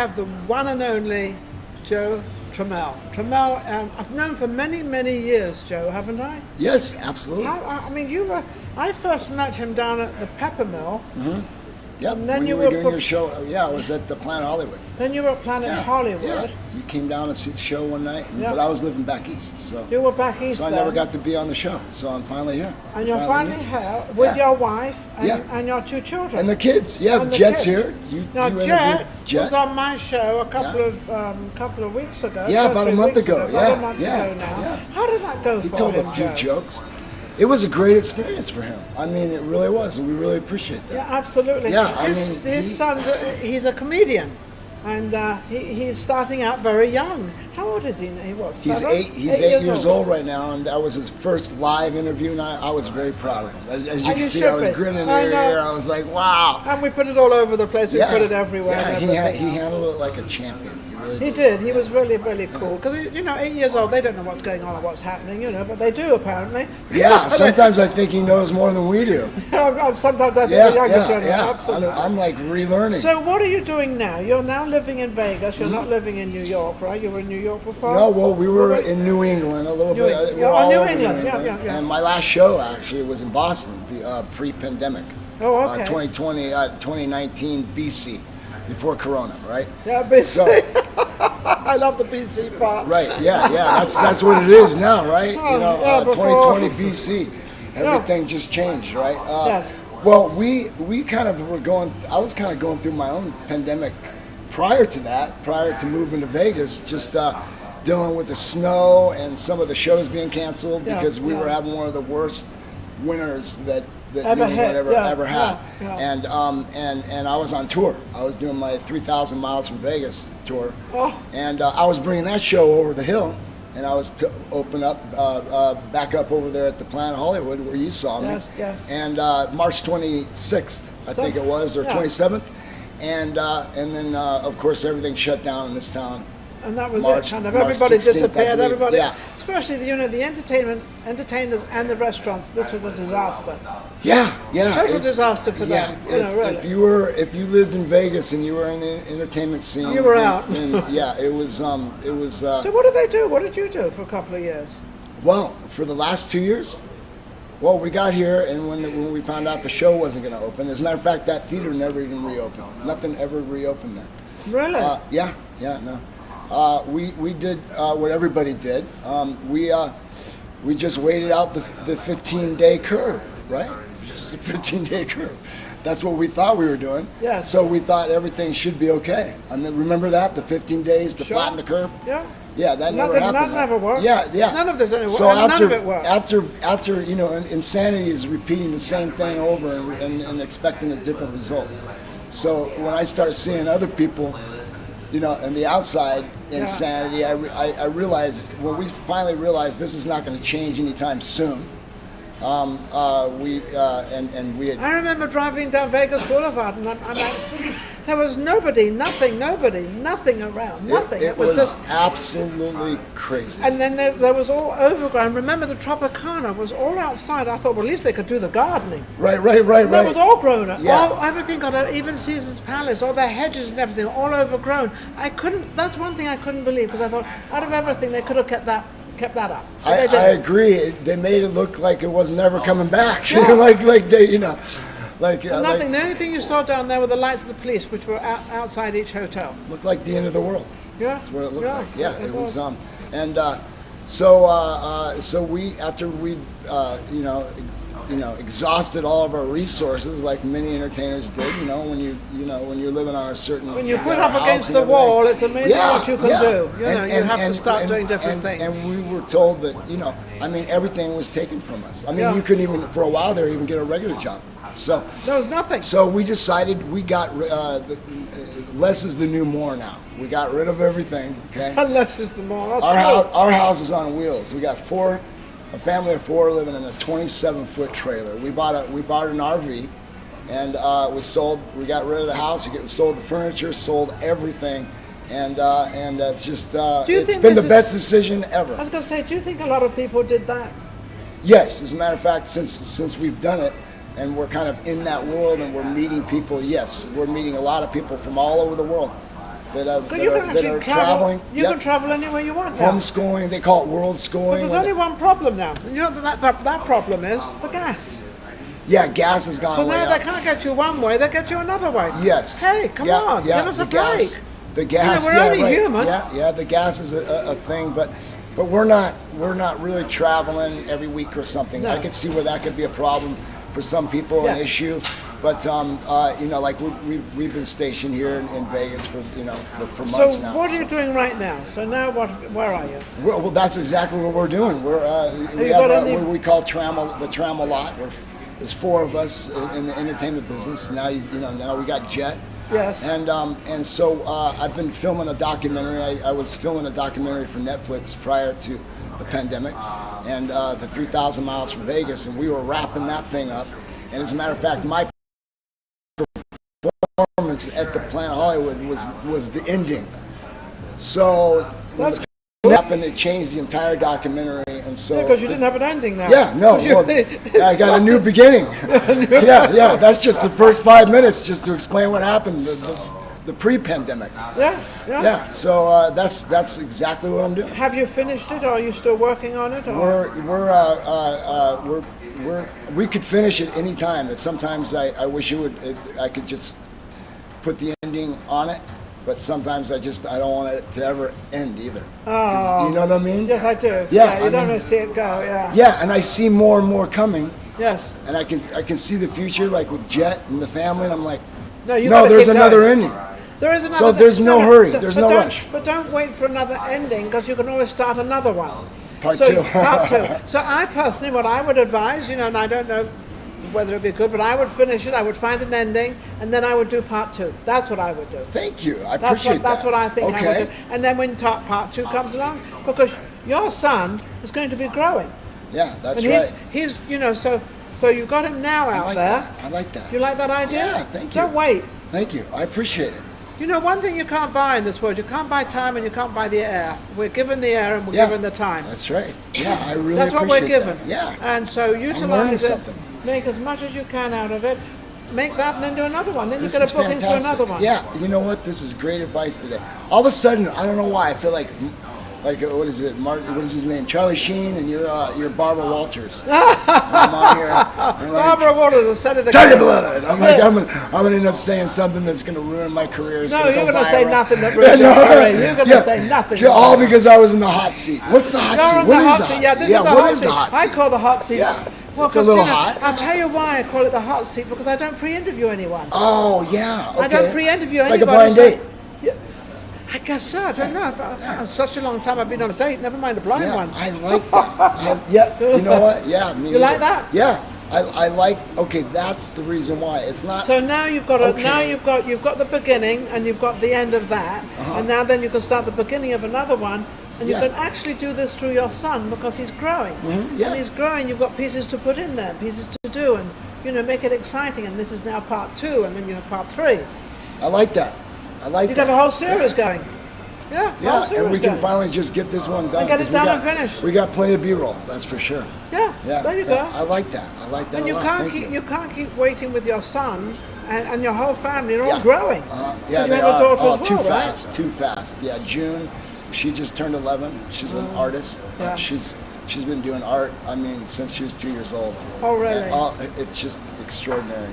have the one and only Joe Trammel. Trammel, I've known for many, many years, Joe, haven't I? Yes, absolutely. I mean, I first met him down at the Pepper Mill. Mm-hmm. Yep, And then when you you were doing were your show, yeah, I was at the Planet Hollywood. Then you were at Planet Hollywood. Yeah. You came down to see the show one night, Yep. but I was living back east, so You were back east so I then. never got to be on the show. So I'm finally here. And you're finally here with Yeah. your wife and, Yeah. and your two children. And the kids, yeah, And the Jet's kids. here. Now you Jet interviewed was on my show a couple of weeks ago. 2 or about a 3 month weeks ago. About Yeah, a month yeah, ago now. yeah. How did that go He for told him, a few Joe? jokes. It was a great experience for him. I mean, it really was, and we really appreciate that. Yeah, absolutely. Yeah, his son's he's a comedian, and he's starting out very young. How old is he? He was He's 7? He's 8 years old right now, and that was his first live interview, and I was very proud of him. As you And can you see, should I was be. grinning I ear to know. ear. I was like, wow. And we put it all over the place. We put it everywhere. Yeah, and he everything else. handled it like a champion. He did. He was really, really cool. Because, 8 years old, they don't know what's going on or what's happening, but they do, apparently. Yeah, sometimes I think he knows more than we do. Sometimes I think Yeah, the younger generation, yeah. absolutely. I'm like relearning. So what are you doing now? You're now living in Vegas. You're not living in New York, right? You were in New York before? No, well, we were in New England a little bit. We're all New over England. Yeah. And my last show, actually, was in Boston, pre-pandemic. Oh, okay. 2019 BC, before Corona, right? Yeah, BC. So, I love the BC part. right, yeah. That's what it is now, right? Oh, before- 2020 BC. Everything just changed, right? Yes. Well, we kind of were I was kind of going through my own pandemic prior to moving to Vegas, just dealing with the snow and some of the shows being canceled because we were having one of the worst winters that Ever New England hit. ever had. Yeah. And I was on tour. I was doing my 3,000 miles from Vegas tour, Oh. and I was bringing that show over the hill, and I was to open up back up over there at the Planet Hollywood where you saw me. Yes. And March 26th, I think it was, or 27th, and then of course everything shut down in this town. And that was March- it. Kind of March everybody 16th, I disappeared. believe. Everybody, Yeah. especially the entertainers and the restaurants. This was a disaster. Yeah. Total disaster for them. Really. If you lived in Vegas and you were in the entertainment scene, You were out. And, yeah, it was. So what did they do? What did you do for a couple of years? Well, for the last 2 years, well, we got here, and when we found out the show wasn't going to open, as a matter of fact, that theater never even reopened. Nothing ever reopened there. Really? No. We did what everybody did. We just waited out the 15-day curve, right? Just a 15-day curve. That's what we thought we were doing. Yes. So we thought everything should be okay. I mean, remember that, the 15 days to flatten the curve? Yeah. Yeah, that never happened. That never worked. Yeah. None of this So none of it worked. after insanity is repeating the same thing over and expecting a different result. So when I start seeing other people, on the outside insanity, I realized, when we finally realized this is not going to change anytime soon. We had. I remember driving down Vegas Boulevard, and I'm thinking there was nothing around, nothing. It was just absolutely crazy. And then there was all overgrown. Remember, the Tropicana was all outside. I thought, well, at least they could do the gardening. Right. That was all grown up. Yeah. Everything got, even Caesar's Palace, all their hedges and everything, all overgrown. That's one thing I couldn't believe, because I thought, out of everything, they could have kept that up. I agree. They made it look like it was never coming back. like they, Nothing. The only thing you saw down there were the lights of the police, which were outside each hotel. Looked like the end of the world. Yeah. That's what it looked like. Yeah, it was. So we, after we, exhausted all of our resources, like many entertainers did. When you're living on a certain. When you put up against the wall, it's amazing what you can do. You have to start doing different things. And we were told that everything was taken from us. You couldn't even, for a while there, even get a regular job. So there was nothing. So we decided we got less is the new more now. We got rid of everything. Okay. Less is the more. Our house is on wheels. We got a family of 4 living in a 27-foot trailer. We bought an RV, and we got rid of the house. We sold the furniture, sold everything, and it's just it's been the best decision ever. I was going to say, do you think a lot of people did that? Yes, as a matter of fact, since we've done it, and we're kind of in that world, and we're meeting people. Yes, we're meeting a lot of people from all over the world. that are, But you can that actually are travel. traveling. You can travel anywhere you want now. Homeschooling, they call it world schooling. But there's only one problem now. You know that problem is the gas. Yeah, gas has gone So way now up. they can't get you one way, they get you another way. Yes. Hey, come on, give us a break. The gas. we're yeah, only right. human. Yeah, the gas is a thing, but we're not really traveling every week or something. No. I could see where that could be a problem for some people, an Yes. issue. But you know, like we've been stationed here in Vegas for for months So now. what are you doing right now? So now where are you? Well, that's exactly what we're doing. We you have got any- what we call Trammel, the Trammel lot. There's 4 of us in the entertainment business. Now now we got Jet. Yes. And so I've been filming a documentary. I was filming a documentary for Netflix prior to the pandemic, and the 3,000 miles from Vegas, and we were wrapping that thing up. And as a matter of fact, my performance at the Planet Hollywood was the ending. So when the pandemic happened, it changed the entire documentary, and so Because you didn't have an ending now. yeah, no, well, I got a new beginning. Yeah, that's just the first 5 minutes just to explain what happened, the pre-pandemic. Yeah. Yeah, so that's exactly what I'm doing. Have you finished it, or are you still working on it? Or? We could finish it any time. And sometimes I wish I could just put the ending on it, but sometimes I don't want it to ever end either. 'Cause you know what I mean? Yes, I do. Yeah, you I don't mean- want to see it go. Yeah. Yeah, and I see more and more coming, Yes. and I can see the future, like with Jet and the family, and I'm like, No, you no, gotta there's keep another going. ending. There is another. So there's no hurry, there's no don't- rush. But don't wait for another ending, because you can always start another one. Part So, two. part 2. So I personally, what I would advise, and I don't know whether it'd be good, but I would finish it. I would find an ending, and then I would do part 2. That's what I would do. Thank you. I That's appreciate that's that. what I think I Okay. would do. And then when part 2 comes along, because your son is going to be growing. Yeah, that's And right. he's so you've got him now I out like there. that. I like that. You like that idea? Yeah, thank you. Don't wait. Thank you. I appreciate it. You know, one thing you can't buy in this world, you can't buy time and you can't buy the air. We're given the air and we're Yeah. given the time. That's right. Yeah, I really That's what appreciate we're given. that. Yeah. And so learning utilize it, something. make as much as you can out of it, make that and then do another one. Then This you get is a booking for fantastic. another one. Yeah, you know what? This is great advice today. All of a sudden, I don't know why, I feel like what is it? What is his name? Charlie Sheen, and you're Barbara Walters. And I'm on here. And like, Barbara Waters has said it again. Tiger blood. I'm like, I'm gonna end up saying something that's gonna ruin my career. It's No, gonna you're go going to say viral. nothing that ruins your career. You're going to say nothing. All because I was in the hot seat. What's the hot You're seat? on What the is hot the seat. hot Yeah, seat? this is the what hot is seat. the hot I seat? call the hot seat. Yeah, Well, it's a 'cause, little hot. I'll tell you why I call it the hot seat, because I don't pre-interview anyone. Oh yeah. Okay. I don't pre-interview It's anybody. like a blind so- date. Yeah, I guess so. I don't know. Such a long time I've been on a date. Never mind a blind Yeah, one. I like that. Yeah, you know what? Yeah, me You like either. that? Yeah, I like. Okay, that's the reason why. It's not. So now you've got Okay. now you've got the beginning and you've got the end of that, and now then you can start the beginning of another one, and you Uh-huh. Yeah. can actually do this through your son because he's growing. yeah. And he's growing. You've got pieces to put in there, pieces to do, and make it exciting. And this is now part 2, and then you have part 3. I like that. I like You that. can have a whole series going. Yeah, whole Yeah, series and we can going. finally just get this one done. And get it 'cause done we and finished. We got plenty of B-roll, that's for sure. Yeah, Yeah, there you yeah, go. I like that. I like that And a you lot. can't Thank keep you. can't keep waiting with your son and your whole family. They're all Yeah. growing. Yeah, So you they have a are. daughter Oh, as too well, right? fast, too fast. Yeah, June, she just turned 11. She's an artist. Yeah. She's been doing art. I mean, since she was 2 years old. Oh, really? And, it's just extraordinary.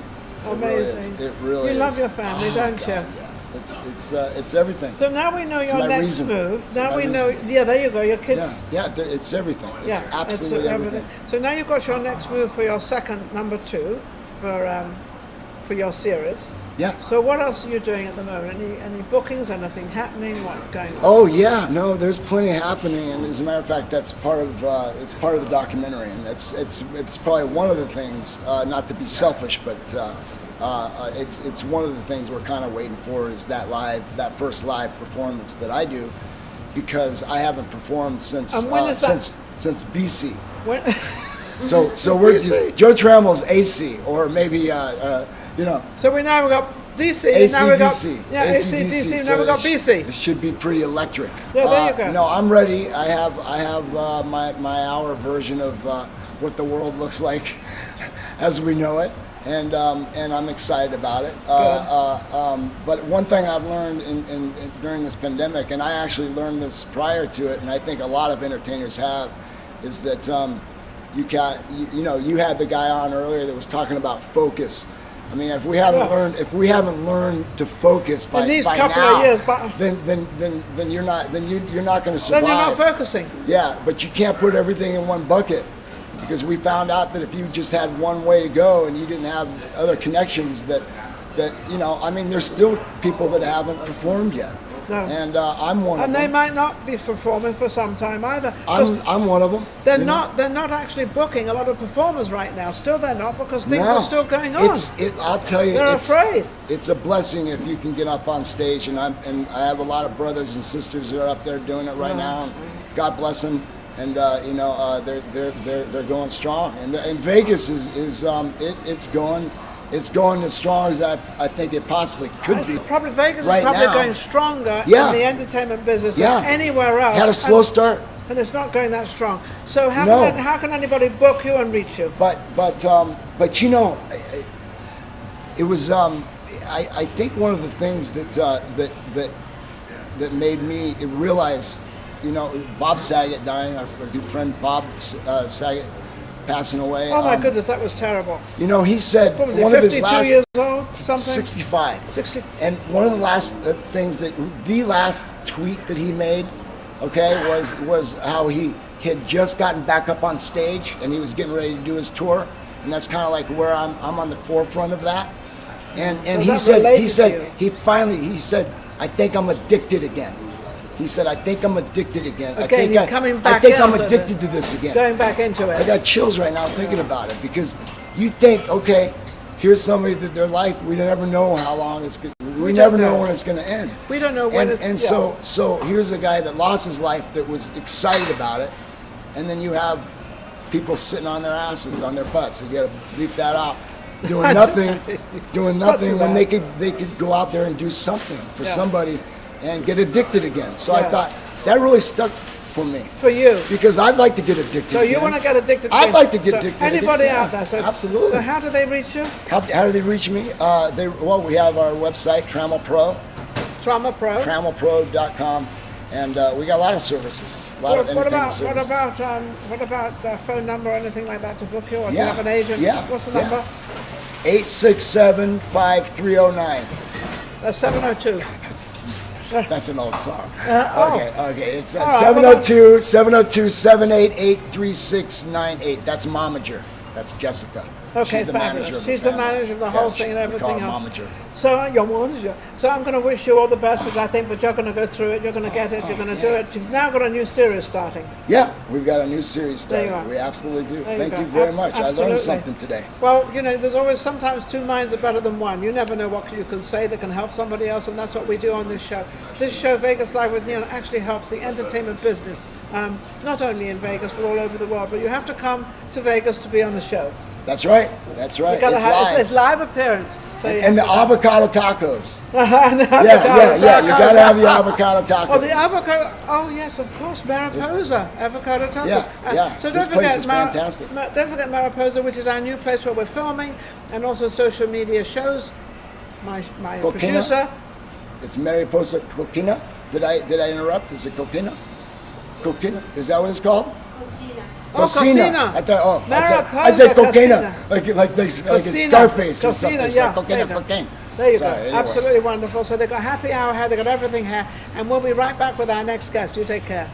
Amazing. It really is. You love your family, Oh, don't God, you? Yeah. It's everything. So now we know It's your my next reason. move. It's Now my we know. reason. Yeah, there you go. Your kids. Yeah, it's everything. It's Yeah, absolutely everything. So now you've got your next move for your second number 2 for your series. Yeah. So what else are you doing at the moment? Any bookings? Anything happening? What's going on? Oh yeah, no, there's plenty happening, and as a matter of fact, that's part of it's part of the documentary, and it's probably one of the things. Not to be selfish, but it's one of the things we're kind of waiting for is that first live performance that I do, because I haven't performed since And when is that? since BC. When, So we're BC. Joe Trammel's AC, or maybe you know. so we now we've got DC. And now we've got ACDC. yeah, AC/DC. Now we've got BC. It should be pretty electric. Yeah, there you go. No, I'm ready. I have my hour version of what the world looks like as we know it. and I'm excited about it. But one thing I've learned during this pandemic, and I actually learned this prior to it, and I think a lot of entertainers have, is that you had the guy on earlier that was talking about focus. I mean, if we haven't learned to focus by these by couple now, of years, then you're not going to survive. Then you're not focusing. Yeah, but you can't put everything in one bucket, because we found out that if you just had one way to go and you didn't have other connections, that I mean, there's still people that haven't performed yet. No. And I'm one of them. And they might not be performing for some time either. I'm one of them. They're not actually booking a lot of performers right now. Still they're not, because things are still going on. I'll tell you, they're afraid. It's a blessing if you can get up on stage, and I have a lot of brothers and sisters that are up there doing it right now, and God bless them. And they're going strong. And Vegas it's going as strong as I think it possibly could be. Probably Vegas right is probably now. going stronger in the entertainment business than anywhere else. Had a slow start, and it's not going that strong. So how can anybody book you and reach you? But it was I think one of the things that made me realize, Bob Saget dying, our good friend Bob Saget passing away. Oh my goodness, that was terrible. He said, what was he, one of his last 52 years old, something? 65. 60. And one of the last the last tweet that he made, was how he had just gotten back up on stage and he was getting ready to do his tour, and that's kind of like where I'm on the forefront of that. And so he said I think I'm addicted again. He said, I think I'm addicted again. I'm addicted to this again. Going back into it. I got chills right now thinking about it, because you think, okay, here's somebody that their life, we never know how long it's going to, we never know when it's going to end. We don't know when So here's a guy that lost his life that was excited about it, and then you have people sitting on their asses, on their butts. So you got to bleep that out. Doing nothing when they could go out there and do something for somebody and get addicted again. So I thought that really stuck for me. For you. Because I'd like to get addicted. So you want to get addicted? I'd like to get addicted. Anybody out there? Absolutely. So how do they reach you? How do they reach me? We have our website, Trammel Pro. Trammel Pro. TrammelPro.com, and we got a lot of services. What about phone number or anything like that to book you? Or do you have an agent? Yeah. What's the number? 867-5309. That's 702. That's an old song. Okay. It's 702-788-3698. That's Momager. That's Jessica. Okay, she's the manager of She's the manager of the whole thing and everything else. Momager. So your manager. So I'm going to wish you all the best, because I think that you're going to go through it. You're going to get it. You're going to do it. You've now got a new series starting. Yeah, we've got a new series starting. We absolutely do. Thank you very much. Absolutely. I learned something today. Well, there's always sometimes two minds are better than one. You never know what you can say that can help somebody else, and that's what we do on this show. This show, Vegas Live with Ninon, actually helps the entertainment business, not only in Vegas but all over the world. But you have to come to Vegas to be on the show. That's right. It's live appearance. So and the avocado tacos. You got to have the avocado tacos. Well, the avocado. Oh yes, of course, Mariposa avocado tacos. So this place is fantastic. Don't forget Mariposa, which is our new place where we're filming, and also social media shows. My producer. It's Mariposa Coquina. Did I interrupt? Is it Coquina? Coquina? Is that what it's called? Cocina. I thought, I said cocaina, like it's Scarface or something. It's like cocaine. There you go. Anyway. Absolutely wonderful. So they've got happy hour here, they've got everything here, and we'll be right back with our next guest. You take care.